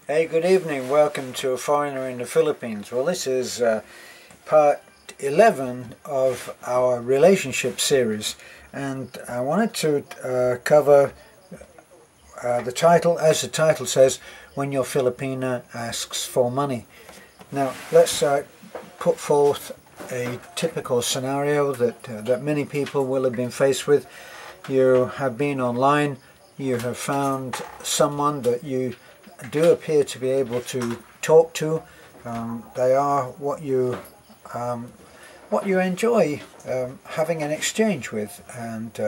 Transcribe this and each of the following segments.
Hey, good evening. Welcome to A Foreigner in the Philippines. Well, this is part 11 of our relationship series, and I wanted to cover the title, as the title says, When Your Filipina Asks for Money. Now, let's put forth a typical scenario that many people will have been faced with. You have been online, you have found someone that you do appear to be able to talk to. They are what you enjoy having an exchange with, and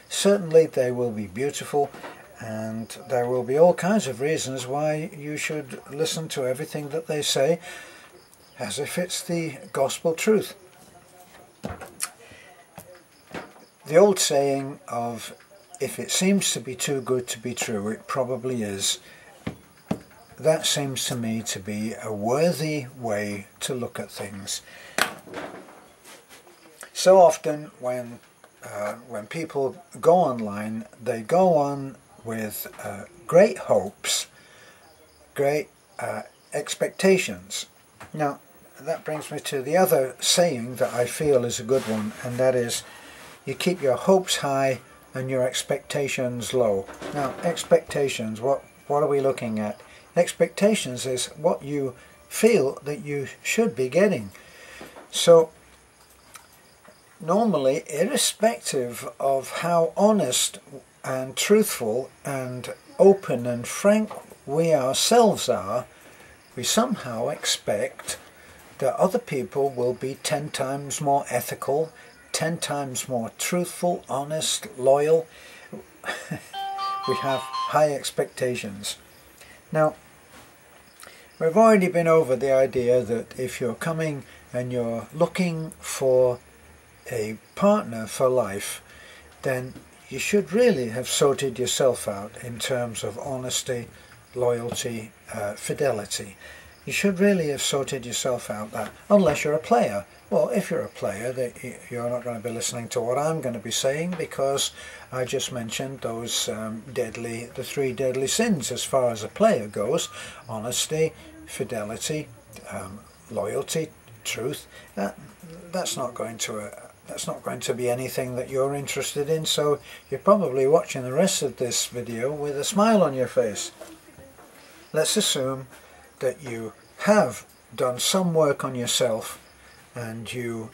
certainly they will be beautiful, and there will be all kinds of reasons why you should listen to everything that they say as if it's the gospel truth. The old saying of, if it seems to be too good to be true, it probably is. That seems to me to be a worthy way to look at things. So often when people go online, they go on with great hopes, great expectations. Now, that brings me to the other saying that I feel is a good one, and that is, you keep your hopes high and your expectations low. Now, expectations, what are we looking at? Expectations is what you feel that you should be getting. So normally, irrespective of how honest and truthful and open and frank we ourselves are, we somehow expect that other people will be 10 times more ethical, 10 times more truthful, honest, loyal. We have high expectations. Now, we've already been over the idea that if you're coming and you're looking for a partner for life, then you should really have sorted yourself out in terms of honesty, loyalty, fidelity. You should really have sorted yourself out that, unless you're a player. Well, if you're a player, you're not going to be listening to what I'm going to be saying, because I just mentioned those the 3 deadly sins as far as a player goes: honesty, fidelity, loyalty, truth. That's not going to be anything that you're interested in. So you're probably watching the rest of this video with a smile on your face. Let's assume that you have done some work on yourself, and you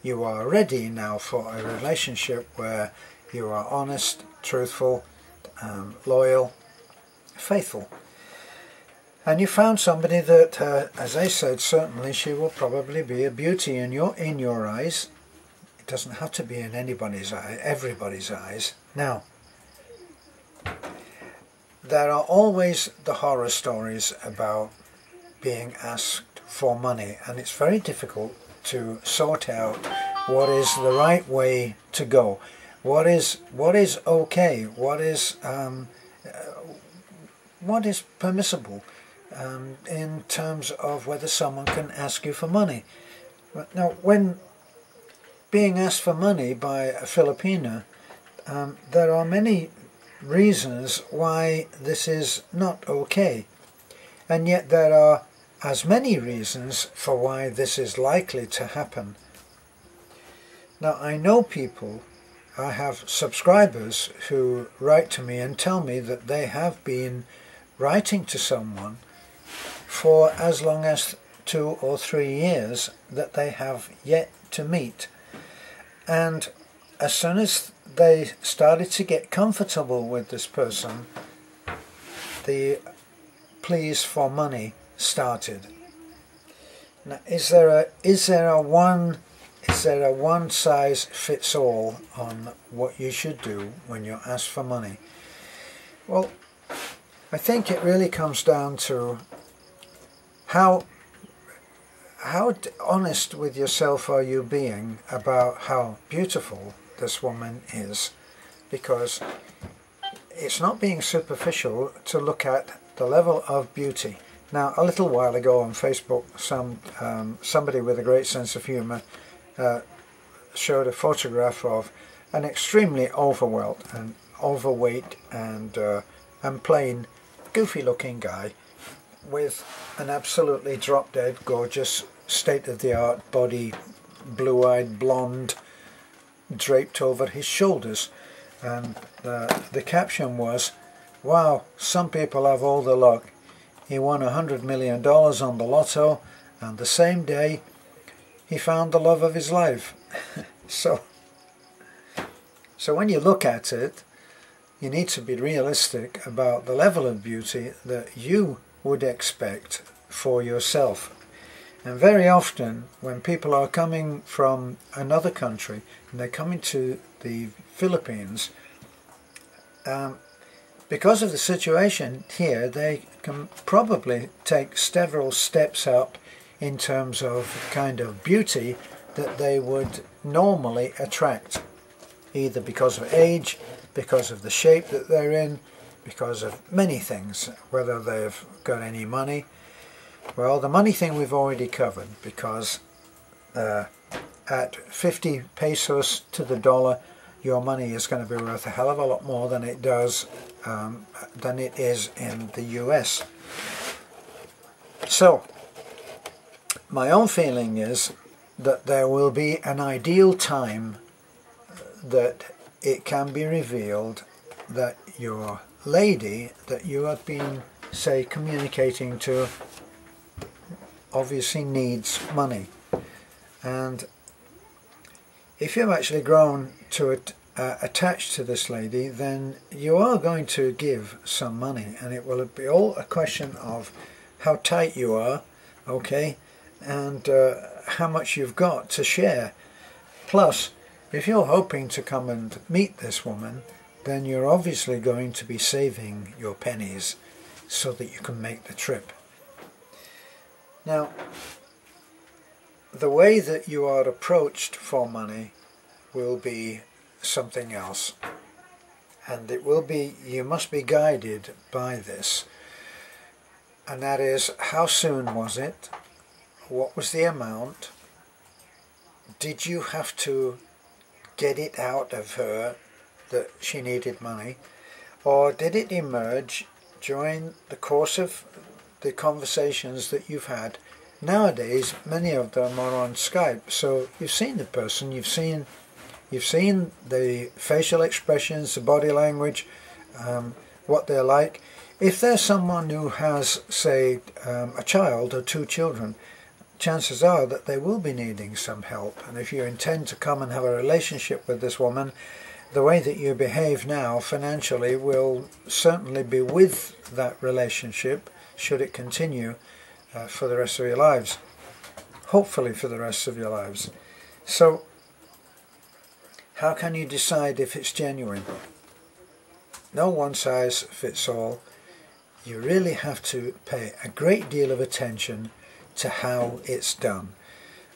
are ready now for a relationship where you are honest, truthful, loyal, faithful. And you found somebody that, as I said, certainly she will probably be a beauty in your eyes. It doesn't have to be in anybody's eye, everybody's eyes. Now, there are always the horror stories about being asked for money, and it's very difficult to sort out what is the right way to go, what is okay, what is permissible in terms of whether someone can ask you for money. Now, when being asked for money by a Filipina, there are many reasons why this is not okay, and yet there are as many reasons for why this is likely to happen. Now, I know people, I have subscribers who write to me and tell me that they have been writing to someone for as long as 2 or 3 years that they have yet to meet. And as soon as they started to get comfortable with this person, the pleas for money started. Now, is there a one size fits all on what you should do when you're asked for money? Well, I think it really comes down to how honest with yourself are you being about how beautiful this woman is, because it's not being superficial to look at the level of beauty. Now, a little while ago on Facebook, somebody with a great sense of humour showed a photograph of an extremely overweight and plain, goofy-looking guy with an absolutely drop-dead gorgeous state-of-the-art body, blue-eyed blonde, draped over his shoulders, and the caption was, "Wow, some people have all the luck. He won $100 million on the lotto, and the same day he found the love of his life." So when you look at it, you need to be realistic about the level of beauty that you would expect for yourself. And very often when people are coming from another country and they're coming to the Philippines, because of the situation here, they can probably take several steps up in terms of kind of beauty that they would normally attract, either because of age, because of the shape that they're in, because of many things, whether they've got any money. Well, the money thing we've already covered, because at 50 pesos to the dollar, your money is going to be worth a hell of a lot more than it does than it is in the US. So my own feeling is that there will be an ideal time that it can be revealed that your lady that you have been, say, communicating to obviously needs money. And if you've actually grown to attached to this lady, then you are going to give some money, and it will be all a question of how tight you are, okay, and how much you've got to share. Plus, if you're hoping to come and meet this woman, then you're obviously going to be saving your pennies so that you can make the trip. Now, the way that you are approached for money will be something else, and it will be, you must be guided by this, and that is, how soon was it, what was the amount, did you have to get it out of her that she needed money, or did it emerge during the course of the conversations that you've had? Nowadays many of them are on Skype, so you've seen the person, you've seen the facial expressions, the body language, what they're like. If there's someone who has, say, a child or two children, chances are that they will be needing some help. And if you intend to come and have a relationship with this woman, the way that you behave now financially will certainly be with that relationship, should it continue for the rest of your lives. Hopefully for the rest of your lives. So, how can you decide if it's genuine? No one size fits all. You really have to pay a great deal of attention to how it's done.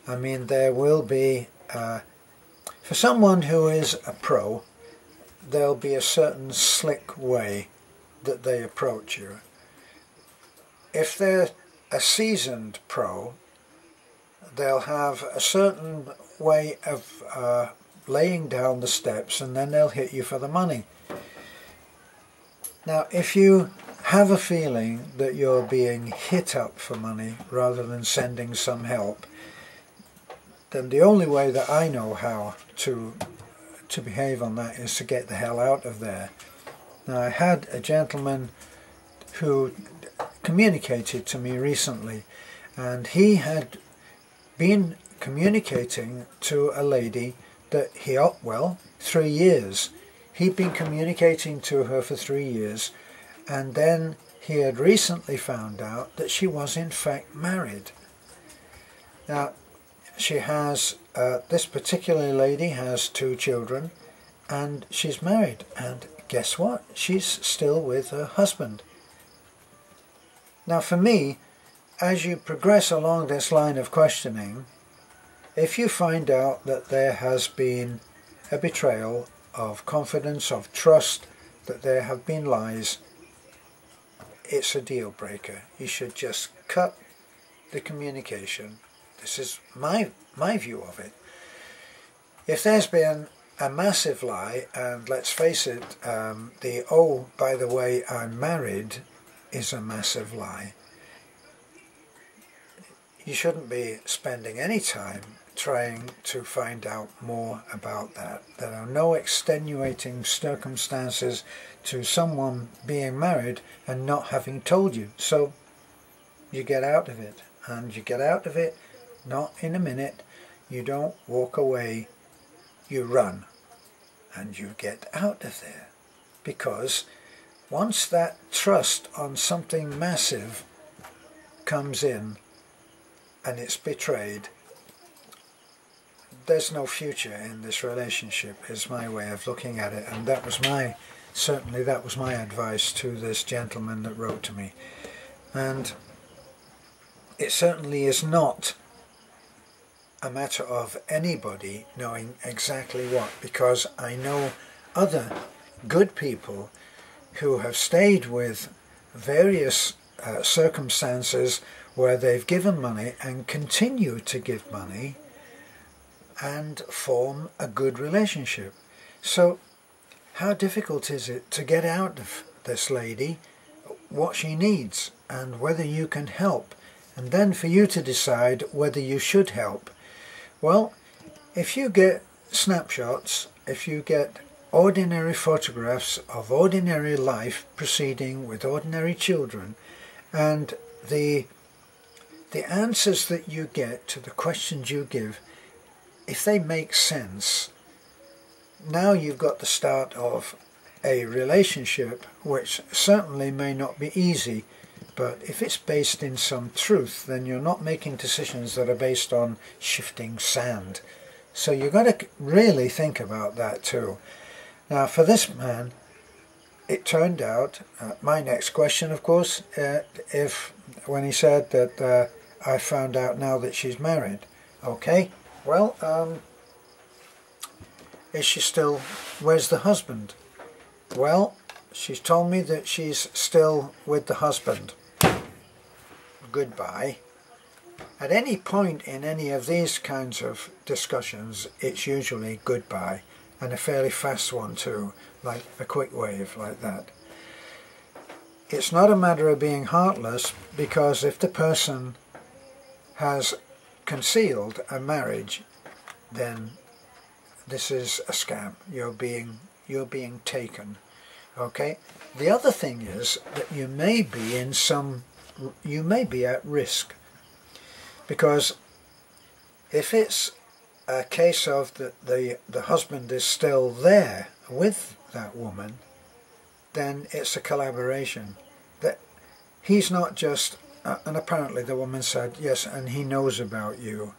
I mean, there will be, for someone who is a pro, there'll be a certain slick way that they approach you. If they're a seasoned pro, they'll have a certain way of laying down the steps, and then they'll hit you for the money. Now, if you have a feeling that you're being hit up for money rather than sending some help, then the only way that I know how to behave on that is to get the hell out of there. Now, I had a gentleman who communicated to me recently, and he had been communicating to a lady that he, well, 3 years. He'd been communicating to her for 3 years, and then he had recently found out that she was in fact married. Now, she has, this particular lady has 2 children, and she's married, and guess what? She's still with her husband. Now, for me, as you progress along this line of questioning, if you find out that there has been a betrayal of confidence, of trust, that there have been lies, it's a deal breaker. You should just cut the communication. This is my view of it. If there's been a massive lie, and let's face it, the "oh, by the way, I'm married" is a massive lie. you shouldn't be spending any time trying to find out more about that. There are no extenuating circumstances to someone being married and not having told you. So you get out of it, and you get out of it not in a minute. You don't walk away, you run, and you get out of there. Because once that trust on something massive comes in and it's betrayed, there's no future in this relationship, is my way of looking at it. And that was certainly that was my advice to this gentleman that wrote to me. And it certainly is not a matter of anybody knowing exactly what, because I know other good people who have stayed with various circumstances where they've given money and continue to give money and form a good relationship. So how difficult is it to get out of this lady what she needs and whether you can help, and then for you to decide whether you should help? Well, if you get snapshots, if you get ordinary photographs of ordinary life proceeding with ordinary children, and the answers that you get to the questions you give, if they make sense, now you've got the start of a relationship which certainly may not be easy, but if it's based in some truth, then you're not making decisions that are based on shifting sand. So you've got to really think about that too. Now for this man, it turned out, my next question of course, when he said that I found out now that she's married. Okay, well, is she still, where's the husband? Well, she's told me that she's still with the husband. Goodbye. At any point in any of these kinds of discussions, it's usually goodbye, and a fairly fast one too, like a quick wave like that. It's not a matter of being heartless, because if the person has concealed a marriage, then this is a scam. You're being taken. Okay? The other thing is that you may be at risk, because if it's a case of the husband is still there with that woman, then it's a collaboration. That he's not just, and apparently the woman said, yes, and he knows about you.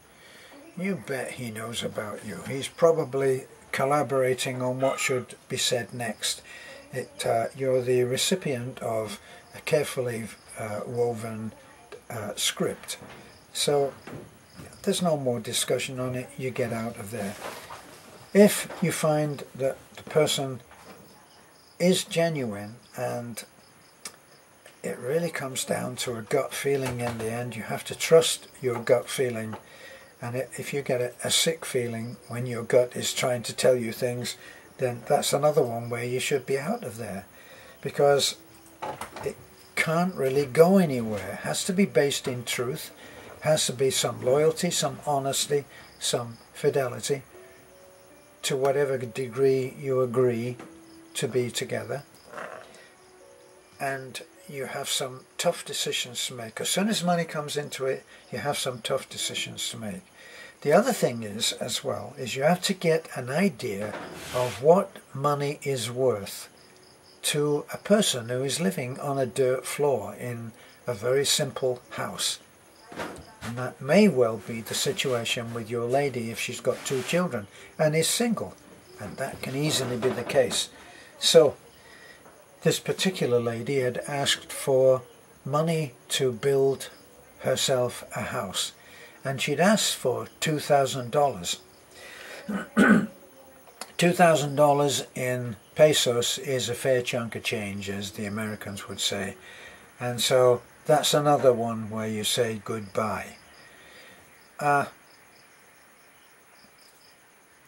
You bet he knows about you. He's probably collaborating on what should be said next. You're the recipient of a carefully woven script. So there's no more discussion on it. You get out of there. If you find that the person is genuine and it really comes down to a gut feeling in the end, you have to trust your gut feeling. And if you get a sick feeling when your gut is trying to tell you things, then that's another one where you should be out of there, because it can't really go anywhere. It has to be based in truth, has to be some loyalty, some honesty, some fidelity to whatever degree you agree to be together. And you have some tough decisions to make. As soon as money comes into it, you have some tough decisions to make. The other thing is, as well, is you have to get an idea of what money is worth to a person who is living on a dirt floor in a very simple house. And that may well be the situation with your lady if she's got 2 children and is single. And that can easily be the case. So this particular lady had asked for money to build herself a house, and she'd asked for $2,000. $2,000 in pesos is a fair chunk of change, as the Americans would say, and so that's another one where you say goodbye.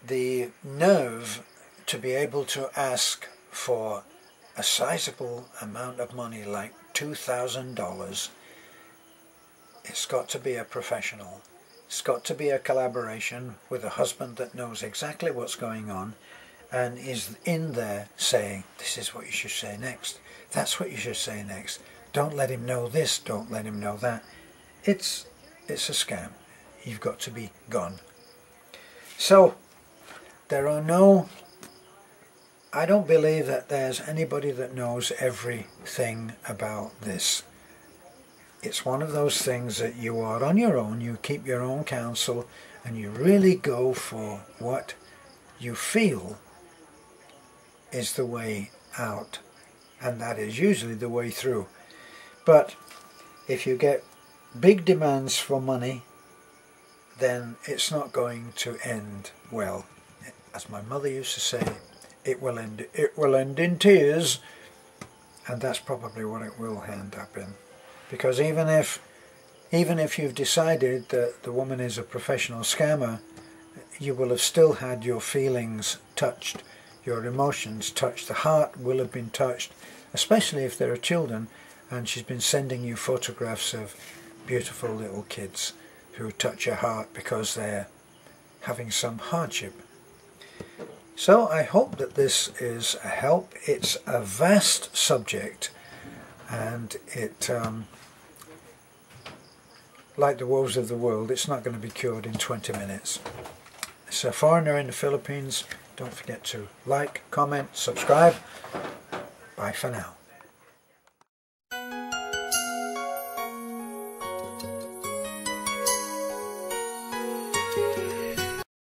The nerve to be able to ask for a sizable amount of money like $2,000 it's got to be a professional. It's got to be a collaboration with a husband that knows exactly what's going on and is in there saying, this is what you should say next. That's what you should say next. Don't let him know this, don't let him know that. It's a scam. You've got to be gone. So, there are no... I don't believe that there's anybody that knows everything about this. It's one of those things that you are on your own, you keep your own counsel, and you really go for what you feel is the way out, and that is usually the way through. But if you get big demands for money, then it's not going to end well. As my mother used to say, it will end in tears, and that's probably what it will end up in. Because even if you've decided that the woman is a professional scammer, you will have still had your feelings touched, your emotions touched, the heart will have been touched, especially if there are children, and she's been sending you photographs of beautiful little kids who touch your heart because they're having some hardship. So I hope that this is a help. It's a vast subject, and it, like the woes of the world, it's not going to be cured in 20 minutes. It's a foreigner in the Philippines. Don't forget to like, comment, subscribe. Bye for now.